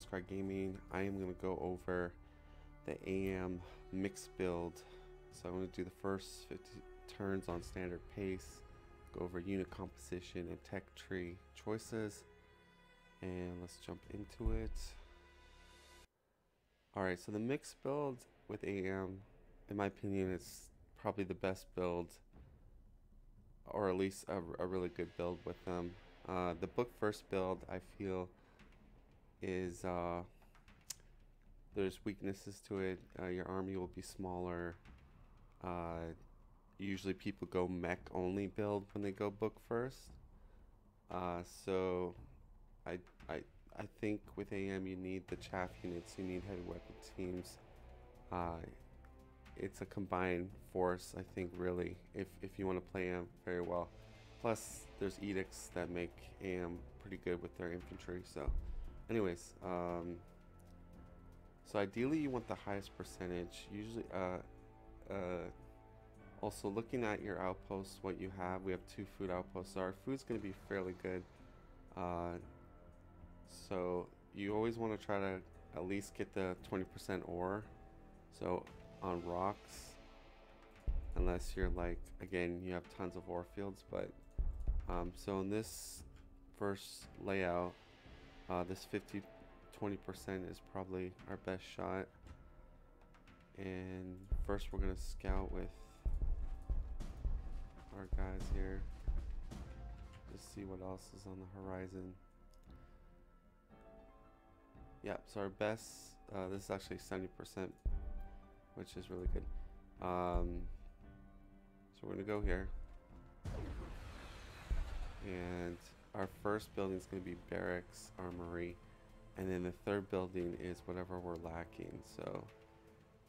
Descry Gaming. I am going to go over the AM mixed build. So I'm going to do the first 50 turns on standard pace, go over unit composition and tech tree choices, and let's jump into it. Alright, so the mixed build with AM, in my opinion, is probably the best build, or at least a really good build with them. The book first build, I feel, is there's weaknesses to it. Your army will be smaller. Usually people go mech only build when they go book first. So I think with AM you need the chaff units, you need heavy weapon teams. It's a combined force, I think, really, if you want to play AM very well. Plus there's edicts that make AM pretty good with their infantry. So anyways, so ideally you want the highest percentage. Usually also looking at your outposts, what you have, we have 2 food outposts, so our food's going to be fairly good. So you always want to try to at least get the 20% ore, so on rocks, unless you're like, again, you have tons of ore fields. But so in this first layout, this 20% is probably our best shot. And first we're gonna scout with our guys here, just see what else is on the horizon. Yeah, so our best, this is actually 70%, which is really good. So we're gonna go here, and our first building is gonna be barracks, armory, and then the third building is whatever we're lacking. So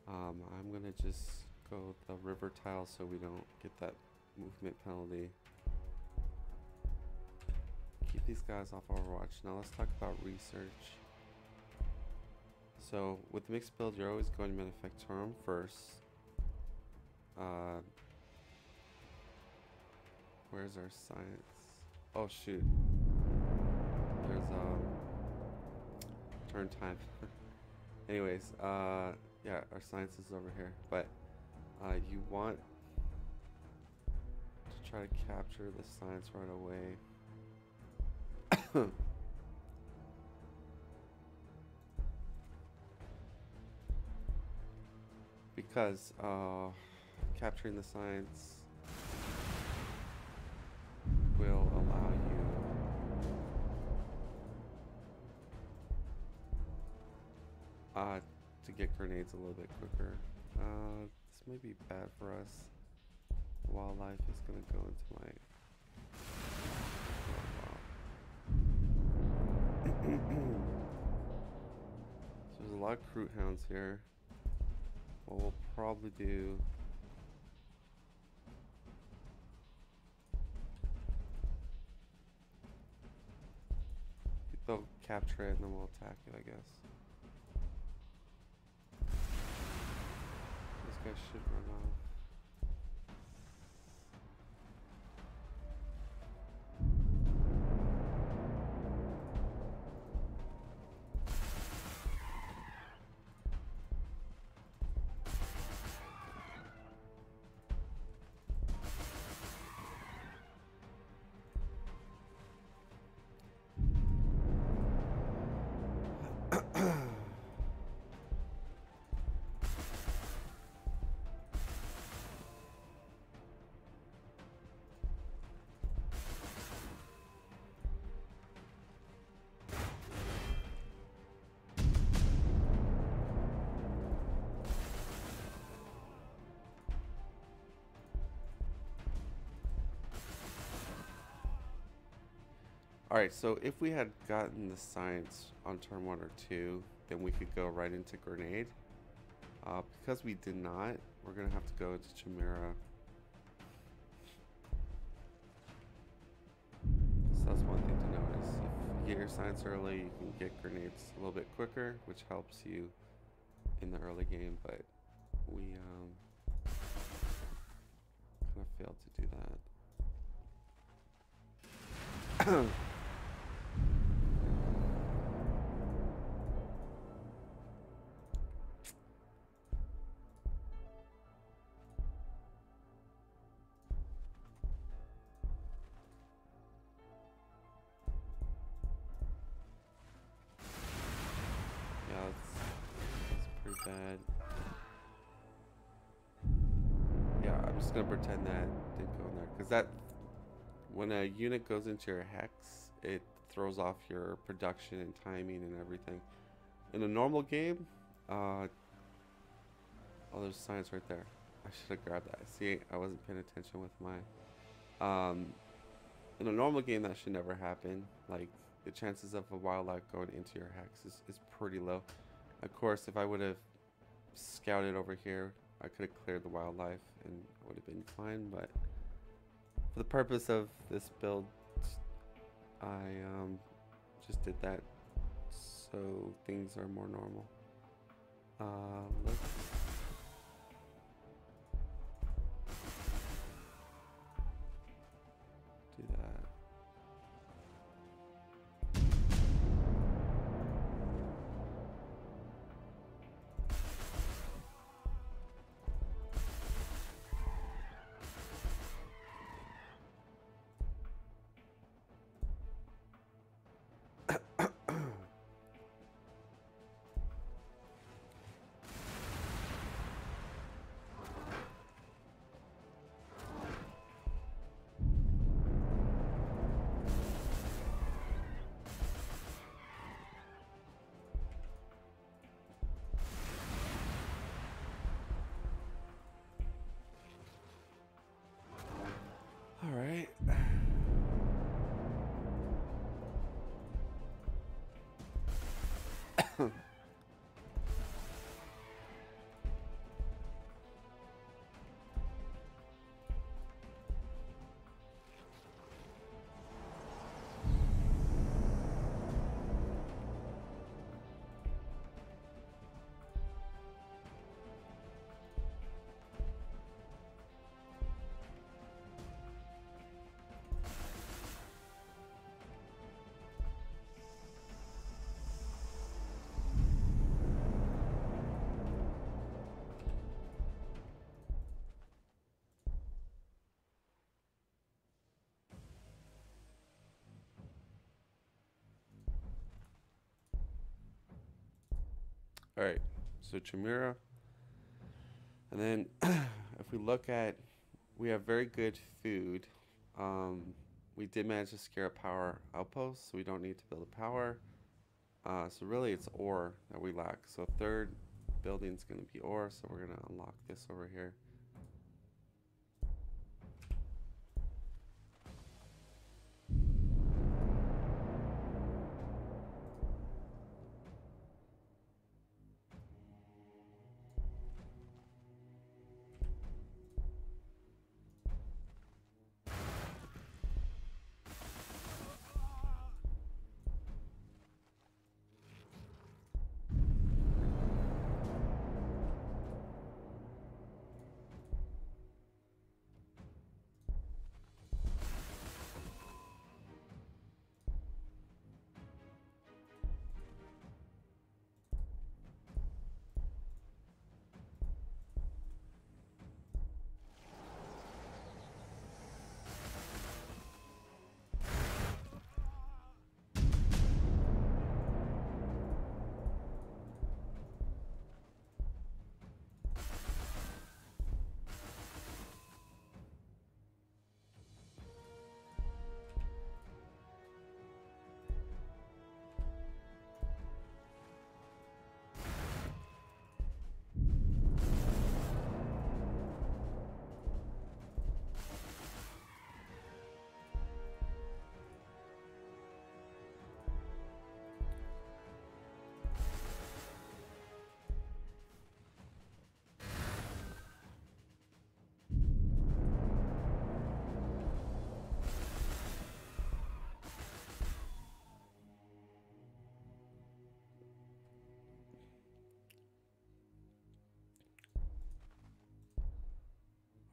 I'm gonna just go with the river tile so we don't get that movement penalty. Keep these guys off Overwatch. Now let's talk about research. So with mixed build, you're always going Manufactorum first. Where's our science? Oh shoot. There's turn time. Anyways, yeah, our science is over here, but you want to try to capture the science right away. Because capturing the science will allow you to get grenades a little bit quicker. This may be bad for us. Wildlife is gonna go into my so there's a lot of Croot Hounds here. What we'll probably do, they'll capture it and then we'll attack it, I guess. This guy should run off. Alright, so if we had gotten the science on turn 1 or 2, then we could go right into grenade. Because we did not, we're going to have to go to Chimera. So that's one thing to notice. If you get your science early, you can get grenades a little bit quicker, which helps you in the early game, but we kind of failed to do that. bad. Yeah, I'm just gonna pretend that didn't go in there, because that, when a unit goes into your hex, it throws off your production and timing and everything. In a normal game, oh, there's science right there. I should have grabbed that. See, I wasn't paying attention with my, in a normal game that should never happen. Like, the chances of a wildlife going into your hex is pretty low. Of course, if I would have scouted over here, I could have cleared the wildlife and would have been fine, but for the purpose of this build, I just did that so things are more normal. Let's do that. All right. All right, so Chimera, and then if we look at, we have very good food. We did manage to scare a power outpost, so we don't need to build a power. So really it's ore that we lack. So third building's gonna be ore, so we're gonna unlock this over here.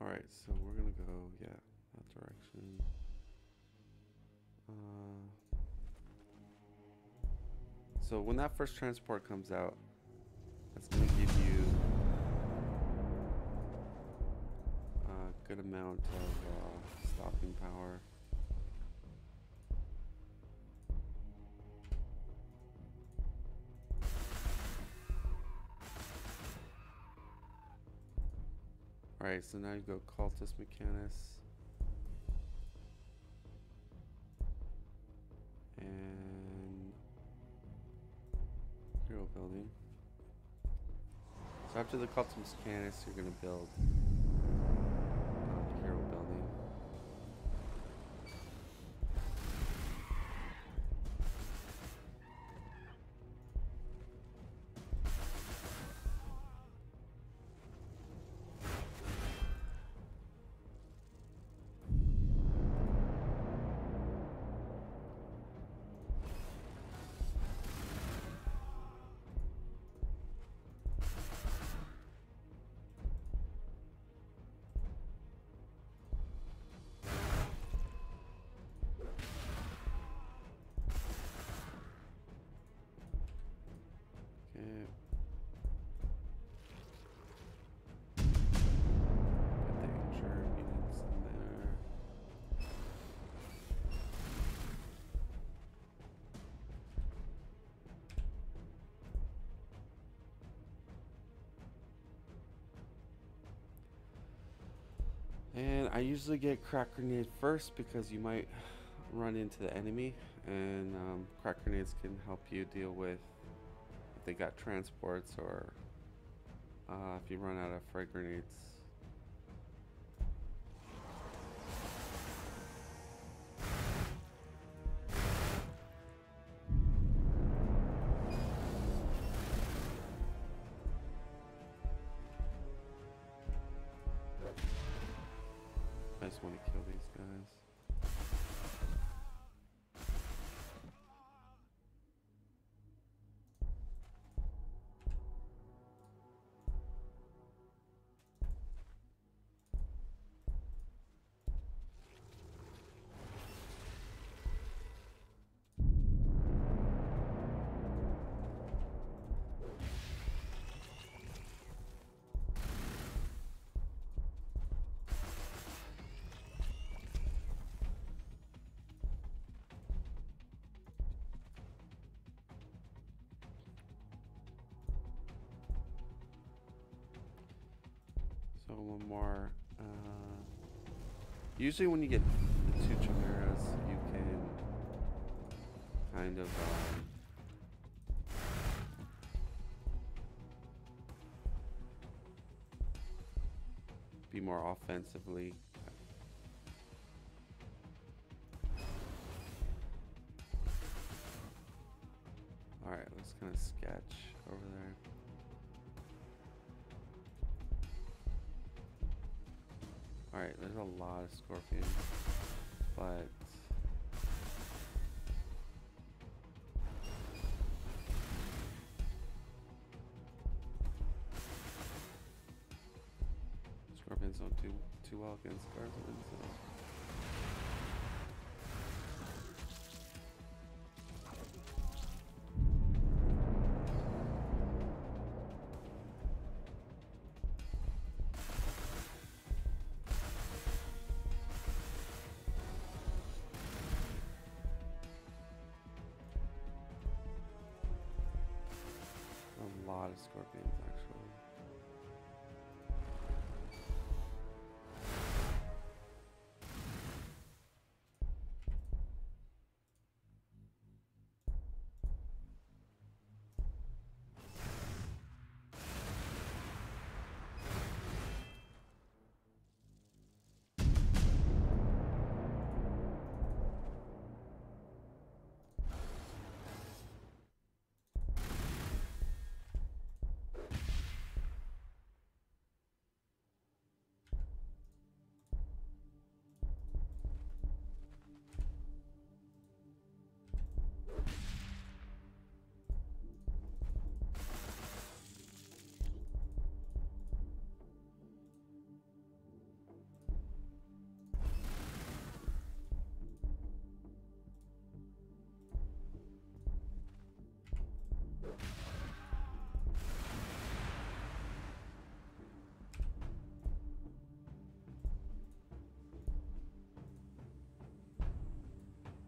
All right, so we're gonna go, yeah, that direction. So when that first transport comes out, that's gonna give you a good amount of stopping power. Alright, so now you go Cultist Mechanus. And Hero Building. So after the Cultist Mechanus, you're going to build Hero Building. And I usually get Crack Grenade first because you might run into the enemy, and Crack Grenades can help you deal with if they got transports or if you run out of frag grenades. I just want to kill these guys. So one more. Usually when you get the 2 chimeras, you can kind of be more offensively. Alright, let's kind of sketch over there. Alright, there's a lot of scorpions, but scorpions don't do too well against guardsmen, so a lot of scorpions actually.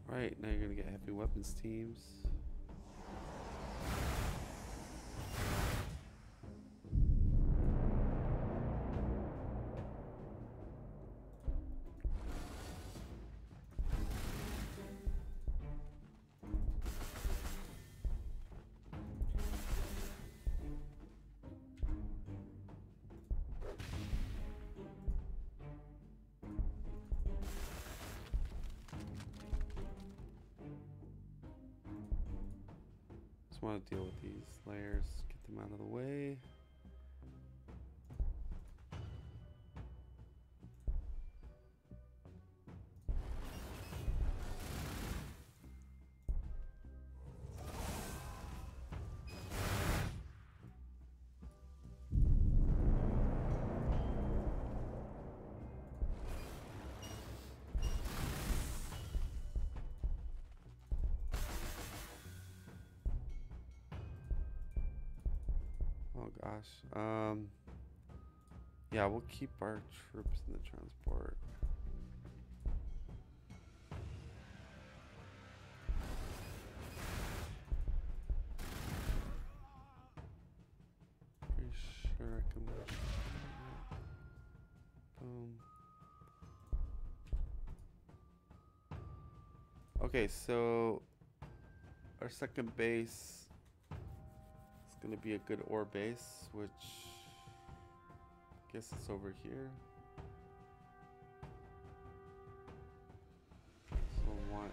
Right, now you're gonna get heavy weapons teams. want to deal with these layers, get them out of the way. Oh gosh. Yeah, we'll keep our troops in the transport. Pretty sure I can. Boom. Okay, so our second base is going to be a good ore base, which I guess it's over here. So I want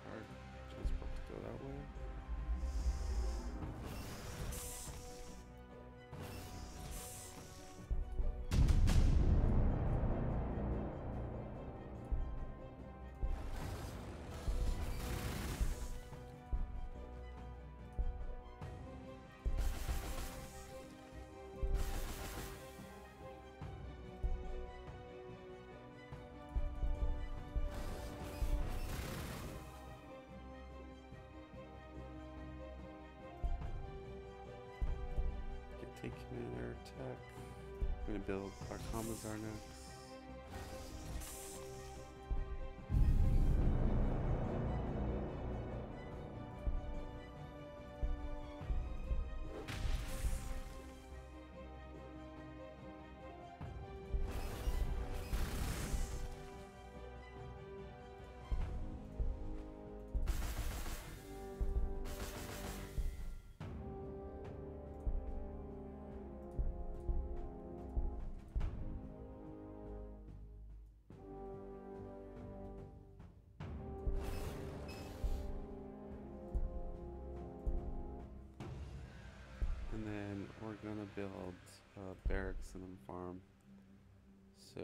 our transport to go that way. Take commander attack. I'm gonna build our Commissar next. And then we're gonna build barracks and a farm. So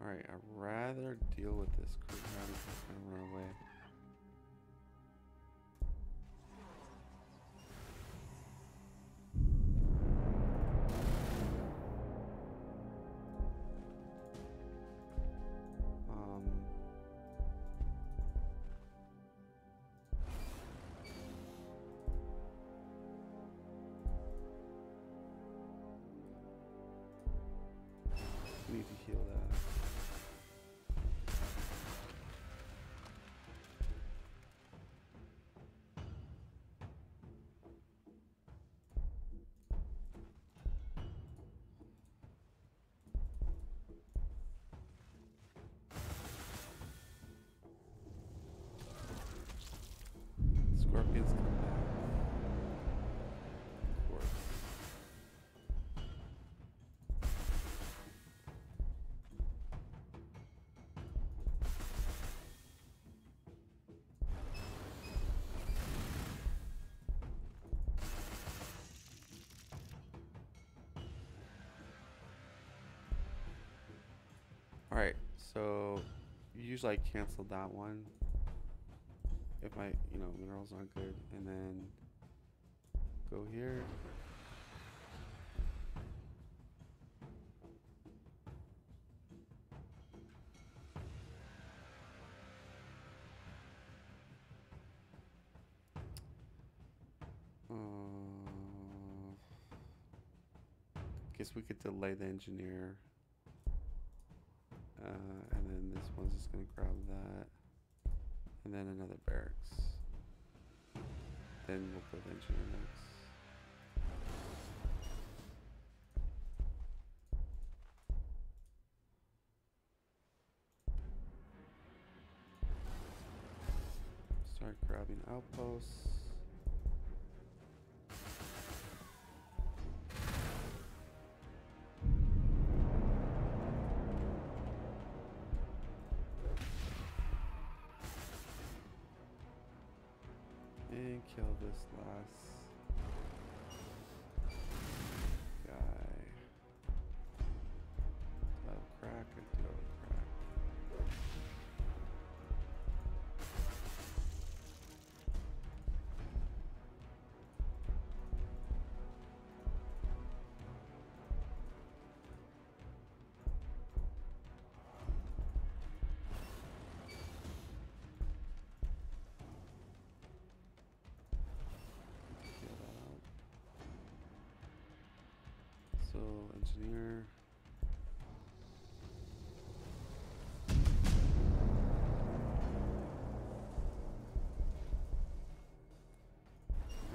alright, I'd rather deal with this crew rather than just gonna run away. Need to heal that. Scorpions come back. Of course. Alright, so usually I cancel that one if my, minerals aren't good, and then go here. Guess we could delay the engineer. And then this one's just gonna grab that. And then another barracks. Then we'll put the engineer next. Start grabbing outposts. kill this last guy. Do I have a crack? I do have a crack. Kill that out. So, engineer.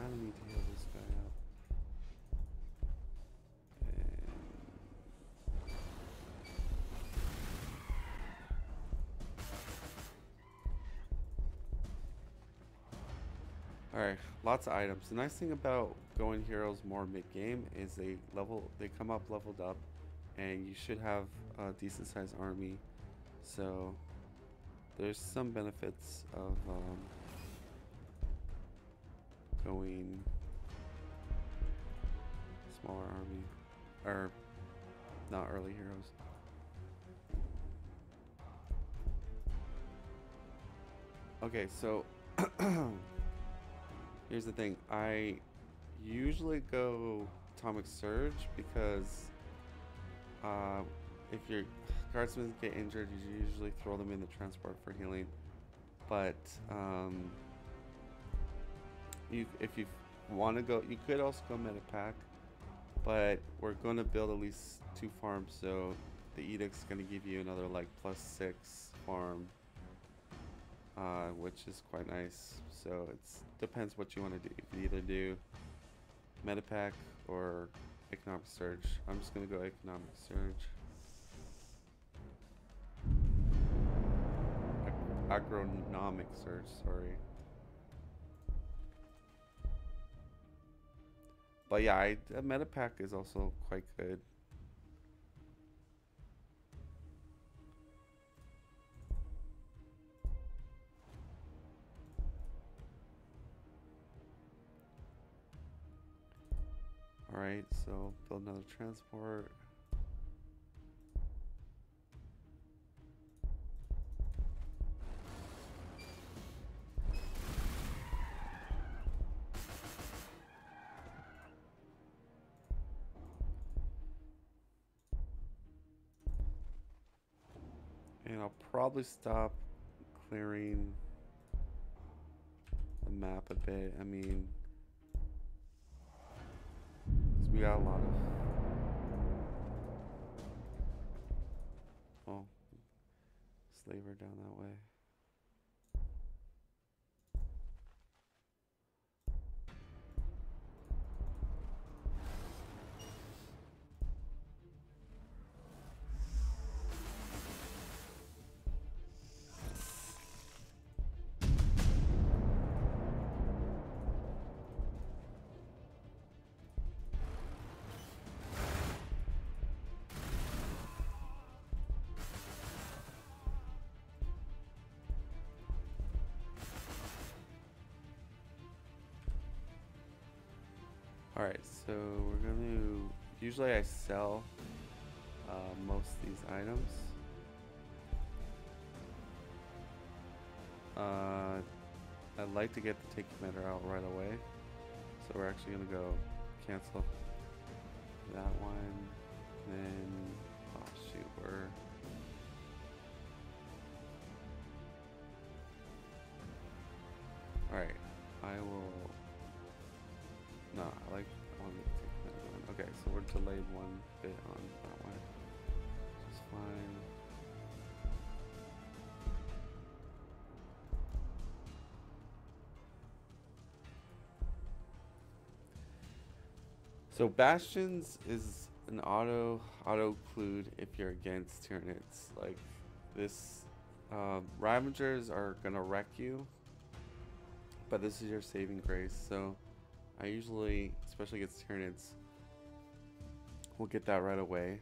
I need to heal this guy up. Alright, lots of items. The nice thing about going heroes more mid-game is they come up leveled up, and you should have a decent sized army. So there's some benefits of going smaller army, or not early heroes. Okay, so here's the thing. I usually go Atomic Surge because if your guardsmen get injured, you usually throw them in the transport for healing. But if you want to go, you could also go Medipack. But we're going to build at least 2 farms, so the Edict's going to give you another like +6 farm. Which is quite nice. So it depends what you want to do. You can either do Medipack or Economic Surge. I'm just gonna go Economic Surge. Agronomic Surge, sorry. But yeah, Medipack is also quite good. Alright, so build another transport. And I'll probably stop clearing the map a bit. I mean, we got a lot of, oh, slaver down that way. Alright, so we're going to, usually I sell most of these items. I'd like to get the Take Commander out right away. So we're actually going to go cancel that one. Then, oh shoot, we're... Alright, I will... No, I want to take that one. Okay, so we're delayed one bit on that one. Which is fine. So Bastions is an auto-clued if you're against Tyranids. Like this, Ravagers are gonna wreck you, but this is your saving grace. So I usually, especially against Tyranids, will get that right away.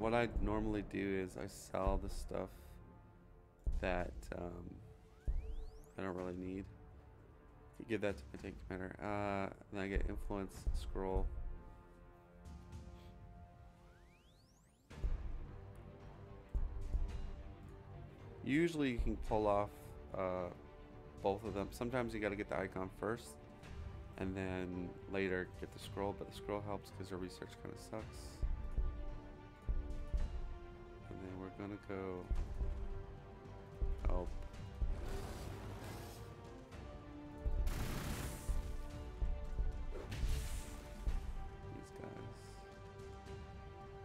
what I normally do is I sell the stuff that I don't really need. You give that to my tank commander. Then I get influence, scroll. Usually you can pull off both of them. Sometimes you got to get the icon first, and then later get the scroll. But the scroll helps because the research kind of sucks. And then we're gonna go help. These guys.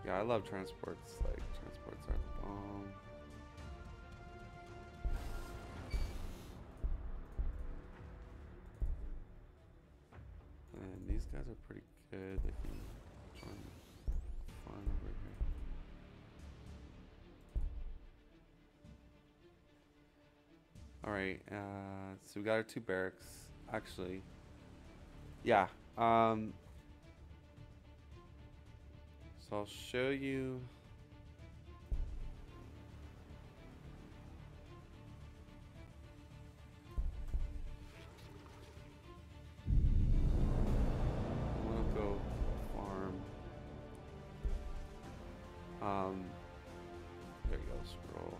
Yeah, I love transports. Like, transports are the bomb. And these guys are pretty good. They can join farm over here. Alright, so we got our 2 barracks. Actually, yeah. So I'll show you. I'm gonna go farm. There you go, scroll.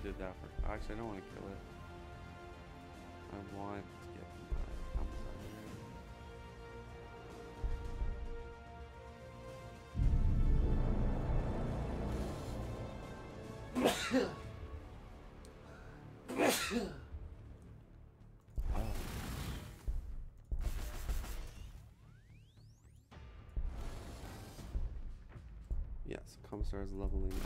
Did that for actually I don't want to kill it. I want to get my Amazon. Yes, Commissar is leveling up.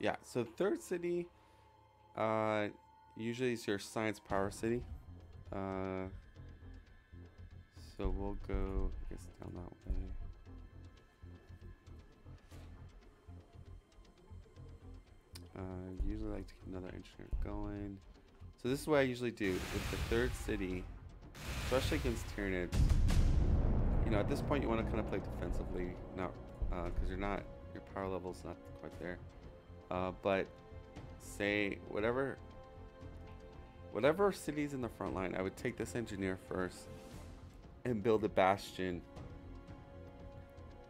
Yeah, so third city usually is your science power city. So we'll go, I guess, down that way. Usually like to get another engineer going. So this is what I usually do with the third city, especially against Tyranids. You know, at this point you want to kind of play defensively, not because your power level's not quite there. But say whatever city's in the front line, I would take this engineer first and build a bastion.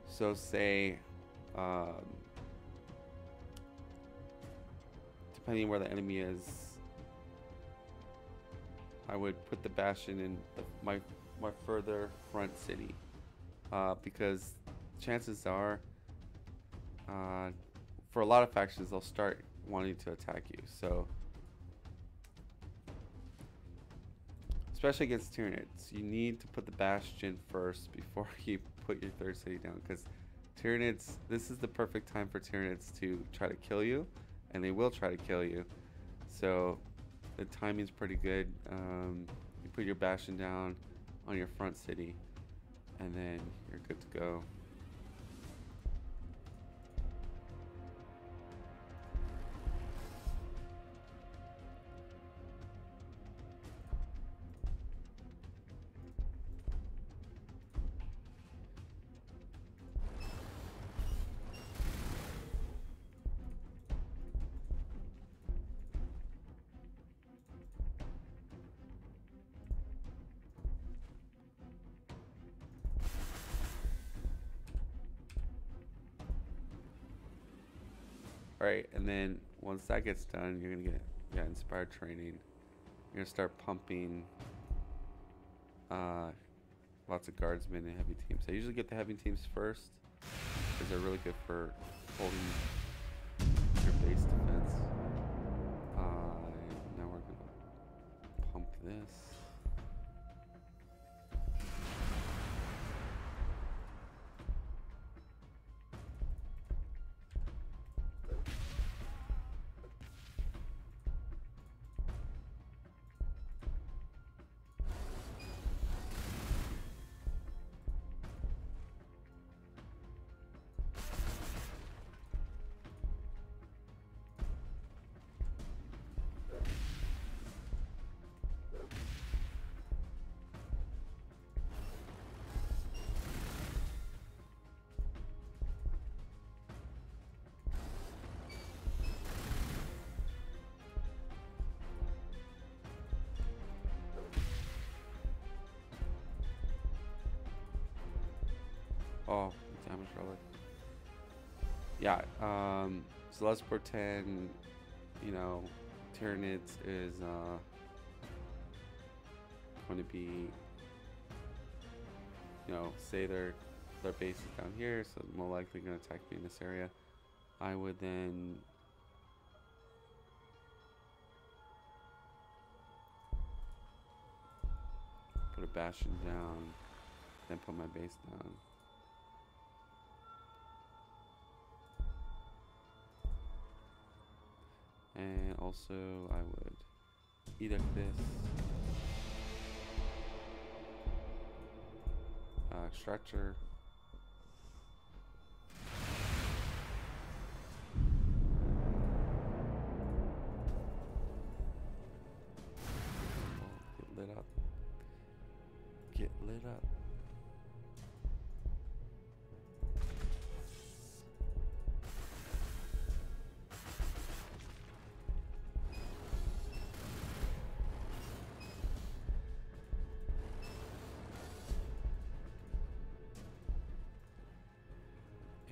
So say, depending where the enemy is, I would put the bastion in my further front city, because chances are, for a lot of factions, they'll start wanting to attack you. So, especially against Tyranids, you need to put the bastion first before you put your third city down, because Tyranids, this is the perfect time for Tyranids to try to kill you, and they will try to kill you. So the timing's pretty good. You put your bastion down on your front city, and then you're good to go. Right, and then once that gets done, you're gonna get inspired training. You're gonna start pumping lots of guardsmen and heavy teams. I usually get the heavy teams first because they're really good for holding your base defense. Now we're gonna this. Oh, damage relic. Yeah, so let's pretend, you know, Tyranids is going to be, you know, say their base is down here, so more likely going to attack me in this area. I would then put a bastion down, then put my base down. And also I would edict this. Stretcher. Get lit up. Get lit up.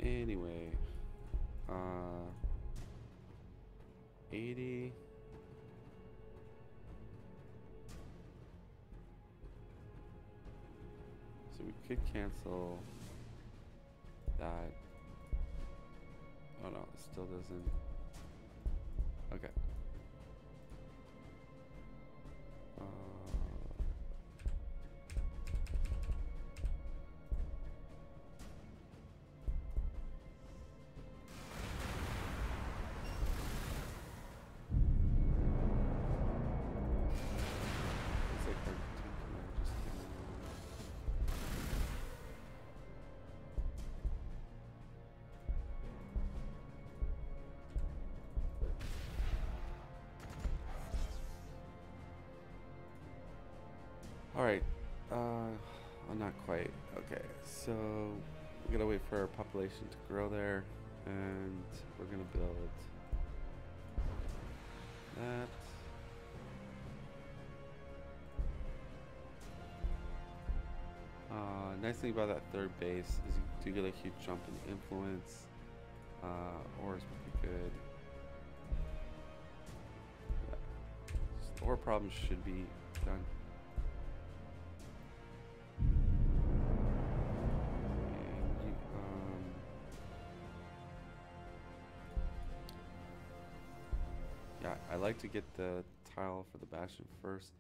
Anyway, 80. So we could cancel that. Oh no, it still doesn't. Okay. Alright, not quite. Okay, so we're gonna wait for our population to grow there, and we're gonna build that. Nice thing about that third base is you do get a huge jump in influence. Ore is pretty good. Yeah. So ore problems should be done. Yeah, I like to get the tile for the bastion first.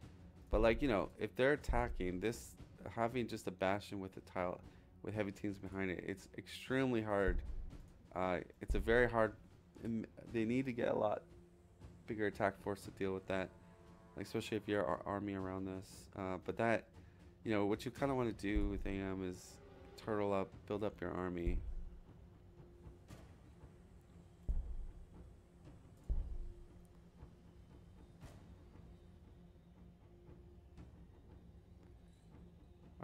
But like, you know, if they're attacking, this having just a bastion with a tile with heavy teams behind it, it's extremely hard. It's a very hard, they need to get a lot bigger attack force to deal with that. Like, especially if you're army around this. But that, you know, what you kind of want to do with AM is turtle up, build up your army.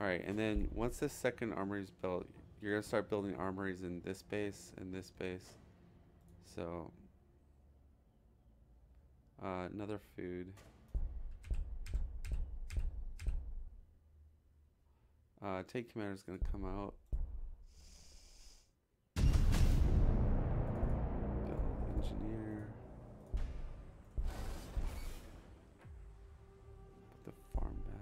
Alright, and then once this second armory is built, you're going to start building armories in this base and this base. So, another food. Take commander is going to come out. Build engineer. Put the farm back.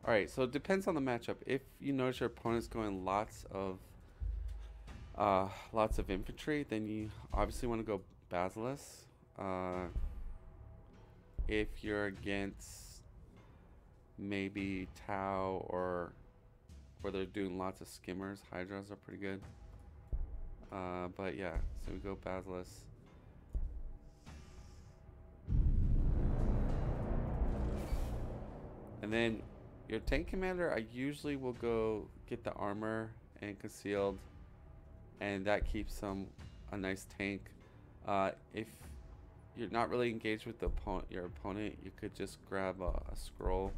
All right, so it depends on the matchup. If you notice your opponent's going lots of infantry, then you obviously want to go Basilisk. If you're against maybe Tau or where they're doing lots of skimmers, Hydras are pretty good. But yeah, so we go Basilisk. And then your tank commander, I usually will go get the armor and concealed, and that keeps them a nice tank. If you're not really engaged with your opponent, you could just grab a scroll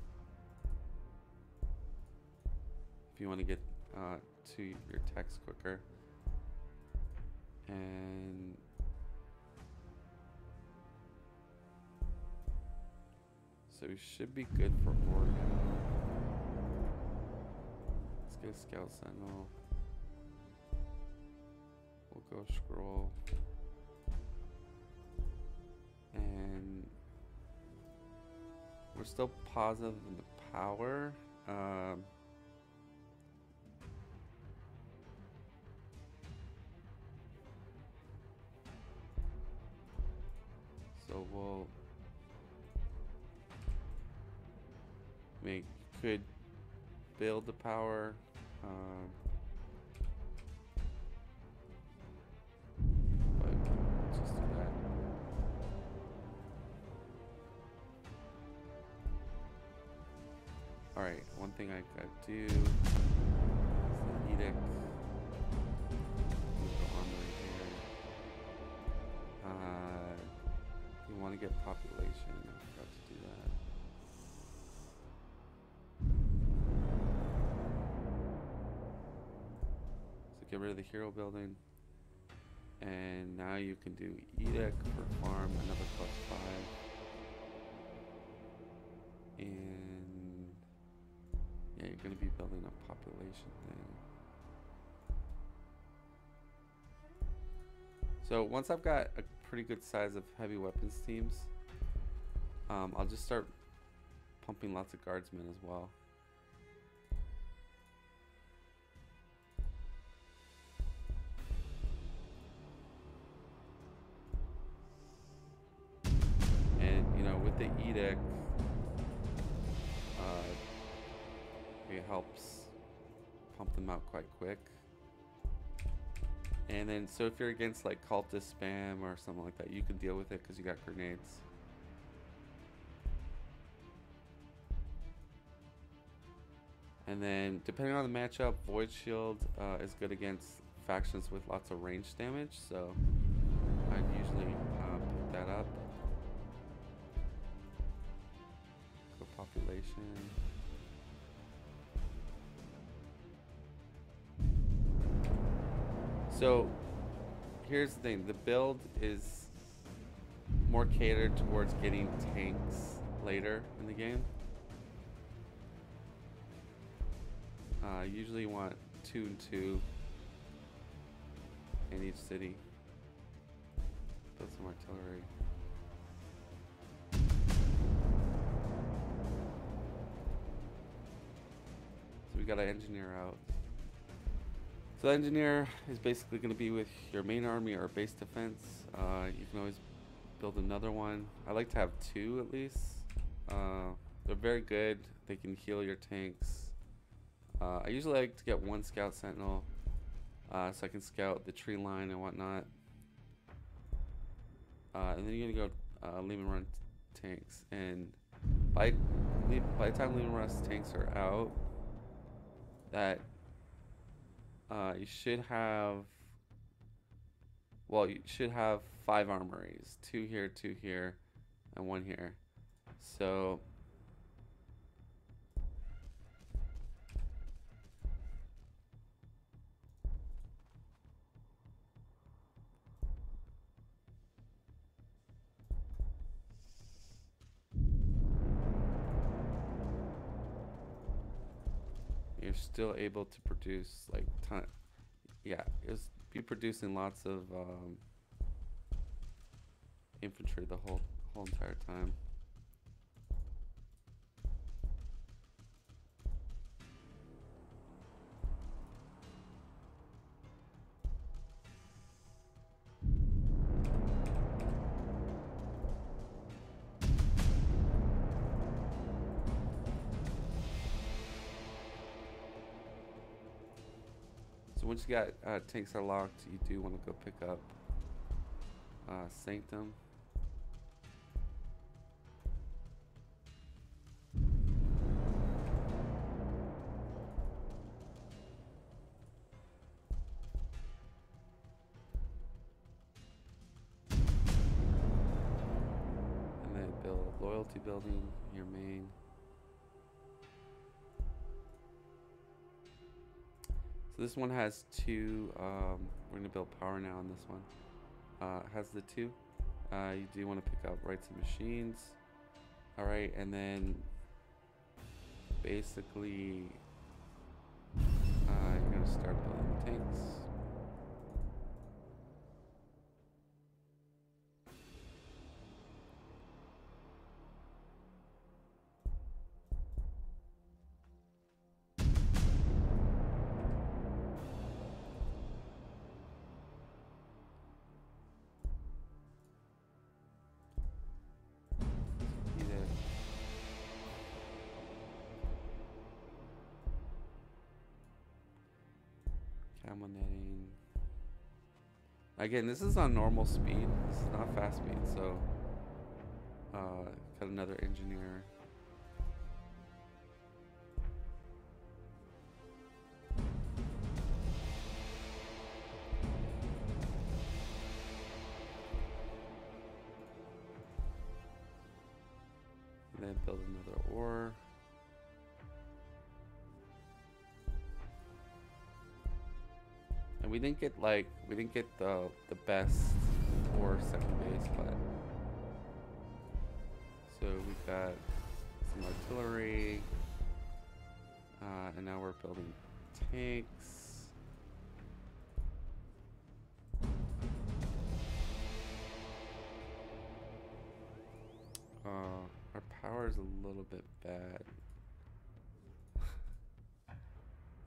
if you want to get to your text quicker. And so we should be good for Oregon. Let's get a Scout Sentinel. We'll go scroll. And we're still positive in the power. So we'll could build the power. But let's just do that. Alright, one thing I gotta do is the edict. Move the armory here. You want to get population. I forgot to do that. So get rid of the hero building. And now you can do edict for farm, another +5. And yeah, you're going to be building a population thing. So once I've got a pretty good size of heavy weapons teams, I'll just start pumping lots of guardsmen as well. And you know, with the edict, it helps pump them out quite quick. And then, so if you're against like cultist spam or something like that, you can deal with it because you got grenades. And then, depending on the matchup, Void Shield is good against factions with lots of range damage, so I'd usually pick that up. Go population. So here's the thing, the build is more catered towards getting tanks later in the game. Usually you want 2 and 2 in each city. Build some artillery. So we got an engineer out. So the engineer is basically going to be with your main army or base defense. You can always build another one. I like to have 2 at least. They're very good. They can heal your tanks. I usually like to get 1 scout sentinel so I can scout the tree line and whatnot. And then you're going to go Lehman Run tanks. And by the time Lehman Run tanks are out, that you should have 5 armories, 2 here, 2 here, and 1 here. So you're still able to produce like it's be producing lots of infantry the whole entire time. So once you got tanks are locked, you do want to go pick up Sanctum. And then build loyalty building, your main. So this one has two, we're gonna build power now on this one. Has the two. You do want to pick up rights and machines. Alright, and then basically you're gonna start building the tanks. Camel netting. Again, this is on normal speed. This is not fast speed, so got another engineer. And then build another ore. And we didn't get the best or second base, but so we've got some artillery, and now we're building tanks. Our power is a little bit bad.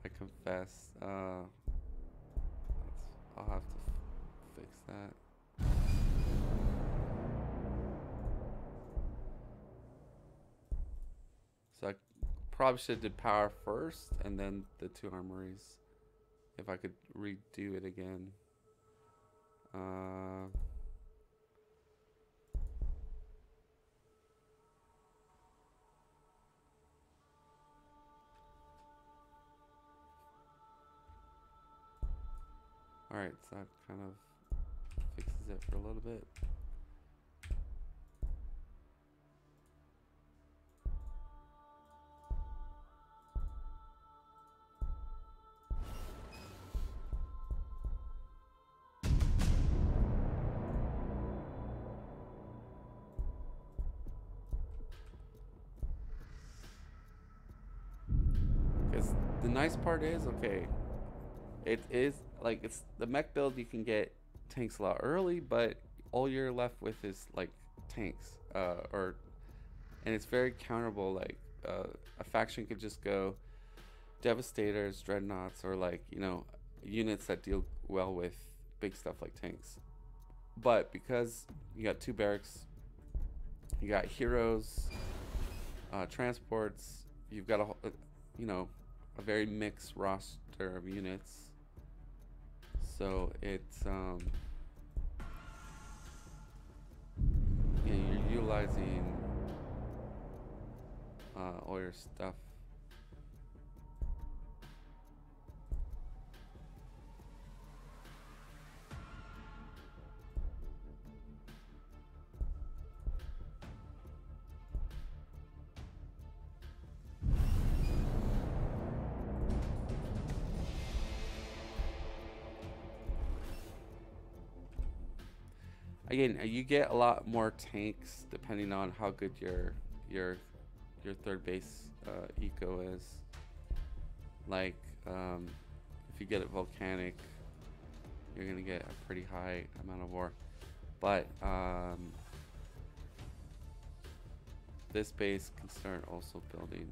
I confess. I'll have to fix that. So I probably should have did power first and then the two armories. If I could redo it again. Alright, so that kind of fixes it for a little bit. Because the nice part is, okay, it is like it's the mech build. You can get tanks a lot early, but all you're left with is like tanks, and it's very counterable. Like a faction could just go devastators, dreadnoughts, or like units that deal well with big stuff like tanks. But because you got two barracks, you got heroes, transports, you've got a very mixed roster of units. So it's you're utilizing all your stuff. Again, you get a lot more tanks depending on how good your third base eco is. Like if you get it volcanic, you're gonna get a pretty high amount of ore. But this base can start also building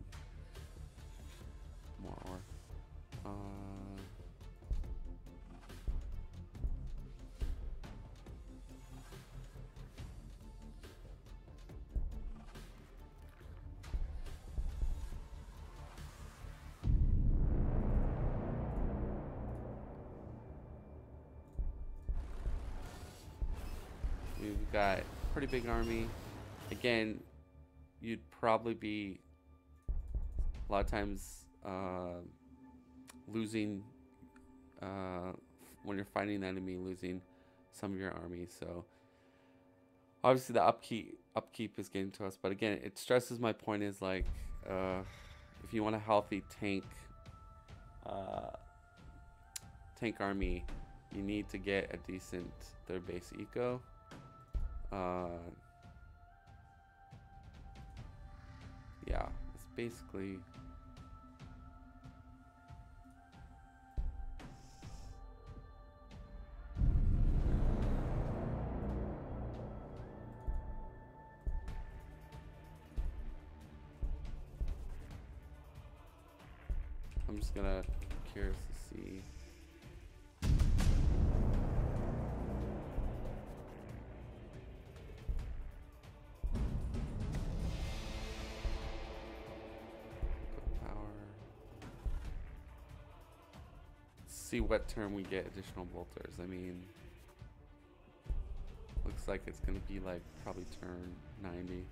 more ore. we've got pretty big army. Again, you'd probably be a lot of times losing when you're fighting the enemy, losing some of your army. So obviously the upkeep is getting to us, but again, it stresses my point is like if you want a healthy uh, tank army, you need to get a decent third base eco. Yeah, it's basically I'm just gonna curious to see. See what turn we get additional bolters. I mean, looks like it's gonna be like probably turn 90.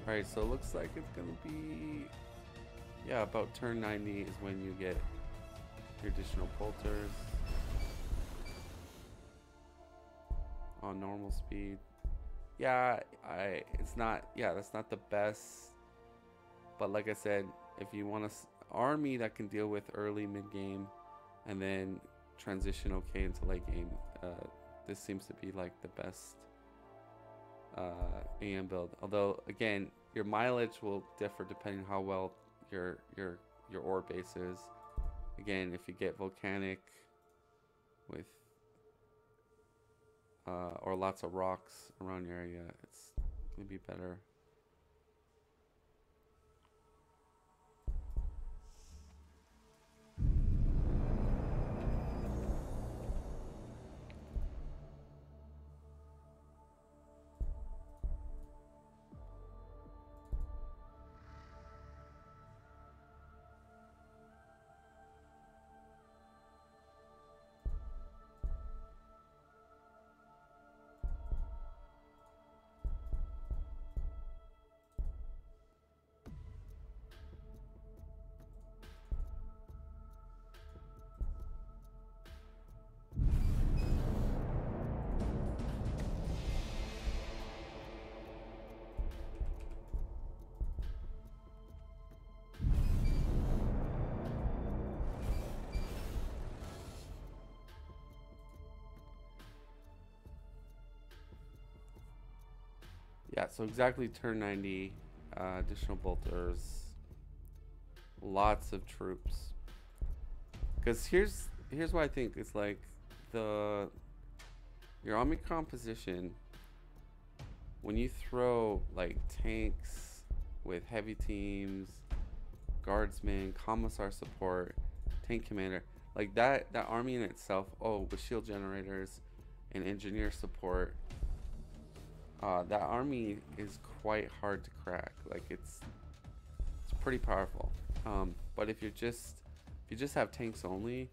Alright, so it looks like it's gonna be, yeah, about turn 90 is when you get your additional bolters on normal speed. Yeah, it's not, yeah, that's not the best, but like I said, if you want an army that can deal with early mid game and then transition okay into late game, this seems to be like the best AM build. Although again, your mileage will differ depending on how well your ore base is. Again, if you get volcanic with or lots of rocks around your area, it's gonna be better. Yeah, so exactly turn 90, additional bolters, lots of troops. Because here's what I think. It's like your army composition, when you throw like tanks with heavy teams, guardsmen, commissar support, tank commander, like that army in itself, oh, with shield generators and engineer support, that army is quite hard to crack. Like it's pretty powerful. But if you just have tanks only,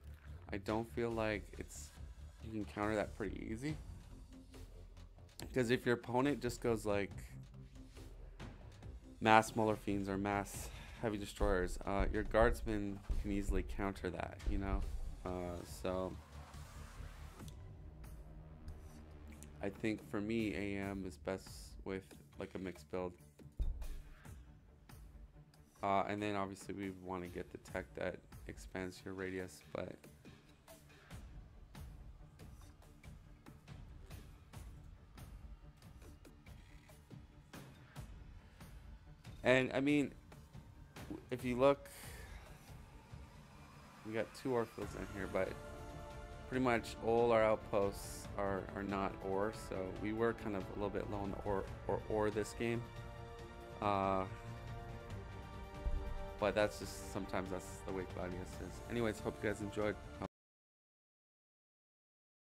I don't feel like you can counter that pretty easy. Because if your opponent just goes like mass Mauler Fiends or mass Heavy Destroyers, your guardsmen can easily counter that, you know? So I think for me, AM is best with like a mixed build. And then obviously we want to get the tech that expands your radius, but and I mean, if you look, we got 2 ore fields in here, but pretty much all our outposts are not ore, so we were kind of a little bit low on the ore this game. But that's just, sometimes that's the way Gladius is. Anyways, hope you guys enjoyed.